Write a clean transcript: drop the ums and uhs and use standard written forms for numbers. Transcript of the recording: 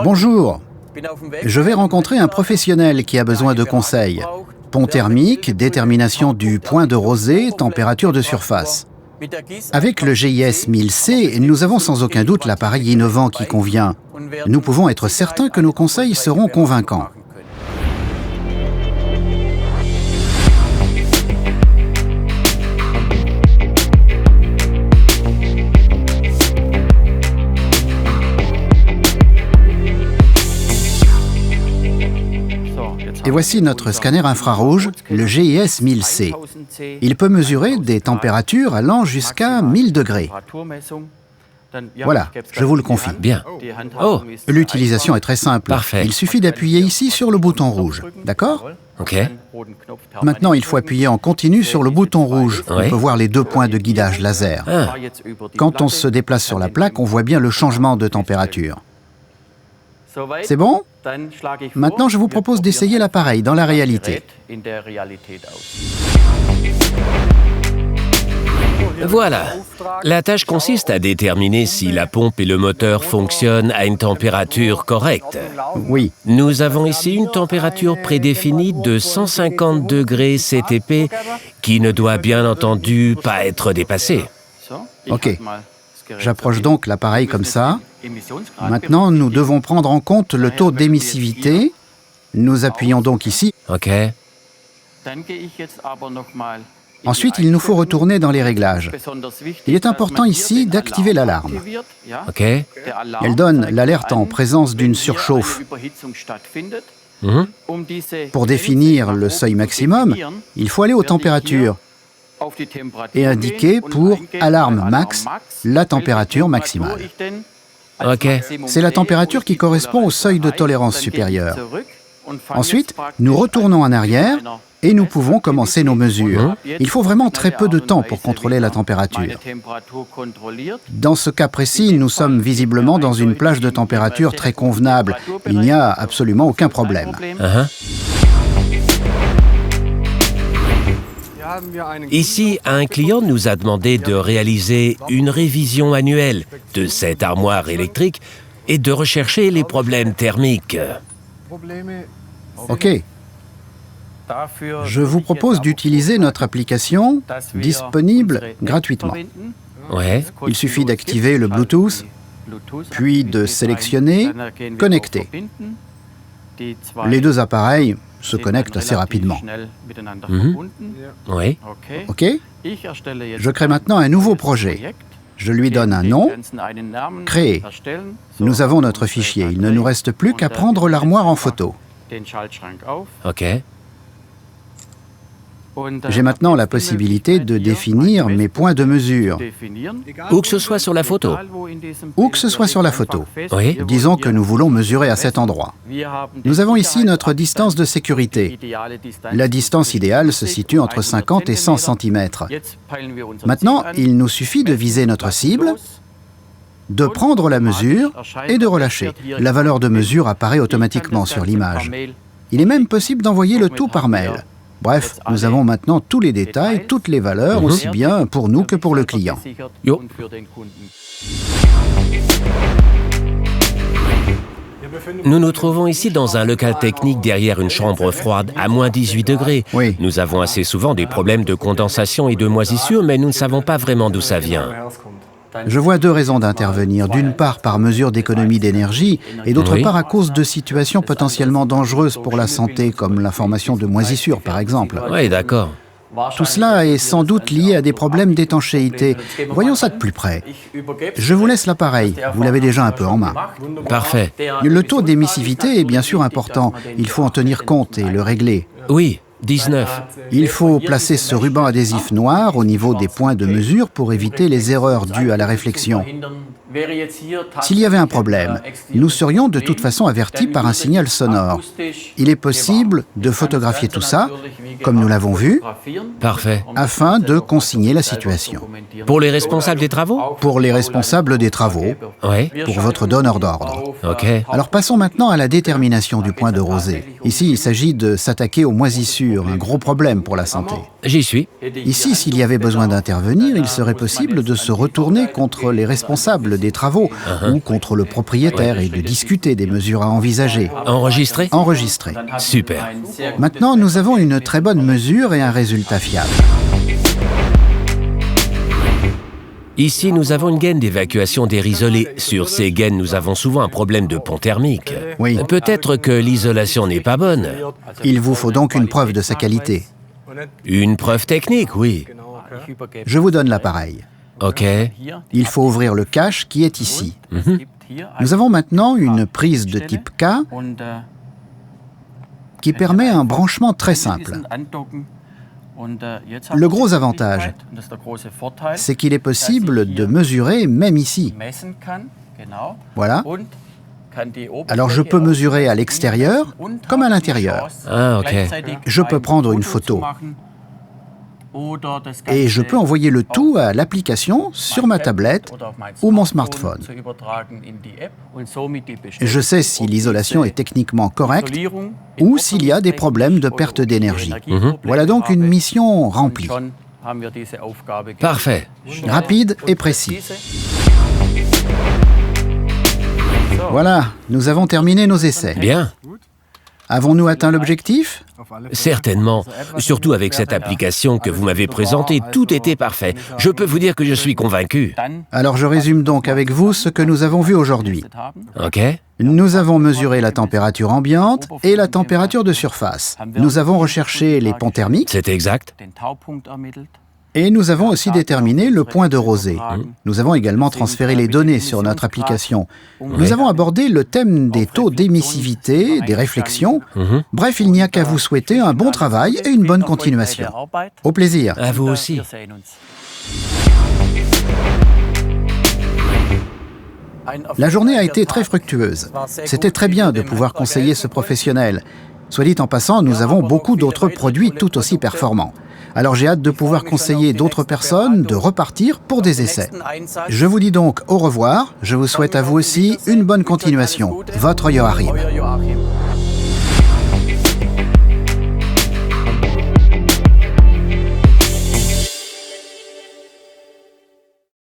Bonjour, je vais rencontrer un professionnel qui a besoin de conseils. Pont thermique, détermination du point de rosée, température de surface. Avec le GIS 1000C, nous avons sans aucun doute l'appareil innovant qui convient. Nous pouvons être certains que nos conseils seront convaincants. Et voici notre scanner infrarouge, le GIS 1000C. Il peut mesurer des températures allant jusqu'à 1000 degrés. Voilà, je vous le confie. Bien. Oh, L'utilisation est très simple. Parfait. Il suffit d'appuyer ici sur le bouton rouge. D'accord? ok. Maintenant, il faut appuyer en continu sur le bouton rouge. Oui. On peut voir les deux points de guidage laser. Ah, Quand on se déplace sur la plaque, on voit bien le changement de température. C'est bon? Maintenant, je vous propose d'essayer l'appareil dans la réalité. voilà. La tâche consiste à déterminer si la pompe et le moteur fonctionnent à une température correcte. Oui, Nous avons ici une température prédéfinie de 150 degrés CTP qui ne doit bien entendu pas être dépassée. ok. J'approche donc l'appareil comme ça. Maintenant, nous devons prendre en compte le taux d'émissivité. Nous appuyons donc ici. Ok. Ensuite, il nous faut retourner dans les réglages. Il est important ici d'activer l'alarme. Ok. Elle donne l'alerte en présence d'une surchauffe. Mhm. Pour définir le seuil maximum, il faut aller aux températures et indiquer pour alarme max la température maximale. Ok. C'est la température qui correspond au seuil de tolérance supérieur. Ensuite, nous retournons en arrière et nous pouvons commencer nos mesures. Il faut vraiment très peu de temps pour contrôler la température. Dans ce cas précis, nous sommes visiblement dans une plage de température très convenable. Il n'y a absolument aucun problème. Uh-huh. Ici, un client nous a demandé de réaliser une révision annuelle de cette armoire électrique et de rechercher les problèmes thermiques. Ok. Je vous propose d'utiliser notre application disponible gratuitement. Ouais. Il suffit d'activer le Bluetooth, puis de sélectionner « Connecter ». Les deux appareils se connectent assez rapidement. Oui. Ok? Je crée maintenant un nouveau projet. Je lui donne un nom, Créer. Nous avons notre fichier. Il ne nous reste plus qu'à prendre l'armoire en photo. Ok. J'ai maintenant la possibilité de définir mes points de mesure, Où que ce soit sur la photo. où que ce soit sur la photo. Oui. Disons que nous voulons mesurer à cet endroit. Nous avons ici notre distance de sécurité. La distance idéale se situe entre 50 et 100 cm. Maintenant, il nous suffit de viser notre cible, de prendre la mesure et de relâcher. La valeur de mesure apparaît automatiquement sur l'image. Il est même possible d'envoyer le tout par mail. Bref, nous avons maintenant tous les détails, toutes les valeurs, aussi bien pour nous que pour le client. Yo. Nous nous trouvons ici dans un local technique derrière une chambre froide à moins 18 degrés. Oui. Nous avons assez souvent des problèmes de condensation et de moisissure, mais nous ne savons pas vraiment d'où ça vient. Je vois deux raisons d'intervenir. D'une part, par mesure d'économie d'énergie, et d'autre Oui. part, à cause de situations potentiellement dangereuses pour la santé, comme la formation de moisissures, par exemple. Oui, d'accord. Tout cela est sans doute lié à des problèmes d'étanchéité. Voyons ça de plus près. Je vous laisse l'appareil. Vous l'avez déjà un peu en main. Parfait. Le taux d'émissivité est bien sûr important. Il faut en tenir compte et le régler. Oui, 19. Il faut placer ce ruban adhésif noir au niveau des points de mesure pour éviter les erreurs dues à la réflexion. S'il y avait un problème, nous serions de toute façon avertis par un signal sonore. Il est possible de photographier tout ça, comme nous l'avons vu, Parfait. afin de consigner la situation. Pour les responsables des travaux? Pour les responsables des travaux, Oui. pour votre donneur d'ordre. Ok. Alors passons maintenant à la détermination du point de rosée. Ici, il s'agit de s'attaquer aux moisissures, un gros problème pour la santé. J'y suis. Ici, s'il y avait besoin d'intervenir, il serait possible de se retourner contre les responsables des travaux ou contre le propriétaire et de discuter des mesures à envisager. Enregistré? Enregistrer. Super. Maintenant, nous avons une très bonne mesure et un résultat fiable. Ici, nous avons une gaine d'évacuation d'air isolé. Sur ces gaines, nous avons souvent un problème de pont thermique. Oui. Peut-être que l'isolation n'est pas bonne. Il vous faut donc une preuve de sa qualité. Une preuve technique, oui. Je vous donne l'appareil. OK. Il faut ouvrir le cache qui est ici. Nous avons maintenant une prise de type K qui permet un branchement très simple. Le gros avantage, c'est qu'il est possible de mesurer même ici. Voilà. Alors je peux mesurer à l'extérieur comme à l'intérieur. Ah, OK. Je peux prendre une photo et je peux envoyer le tout à l'application sur ma tablette ou mon smartphone. Je sais si l'isolation est techniquement correcte ou s'il y a des problèmes de perte d'énergie. Voilà donc une mission remplie. Parfait. Rapide et précis. Voilà, nous avons terminé nos essais. Bien. Avons-nous atteint l'objectif? Certainement. Surtout avec cette application que vous m'avez présentée, tout était parfait. Je peux vous dire que je suis convaincu. Alors je résume donc avec vous ce que nous avons vu aujourd'hui. OK? Nous avons mesuré la température ambiante et la température de surface. Nous avons recherché les ponts thermiques C'est exact. et nous avons aussi déterminé le point de rosée. Nous avons également transféré les données sur notre application. Nous avons abordé le thème des taux d'émissivité, des réflexions. Bref, il n'y a qu'à vous souhaiter un bon travail et une bonne continuation. Au plaisir. À vous aussi. La journée a été très fructueuse. C'était très bien de pouvoir conseiller ce professionnel. Soit dit en passant, nous avons beaucoup d'autres produits tout aussi performants. Alors j'ai hâte de pouvoir conseiller d'autres personnes, de repartir pour des essais. Je vous dis donc au revoir, je vous souhaite à vous aussi une bonne continuation. Votre Joachim.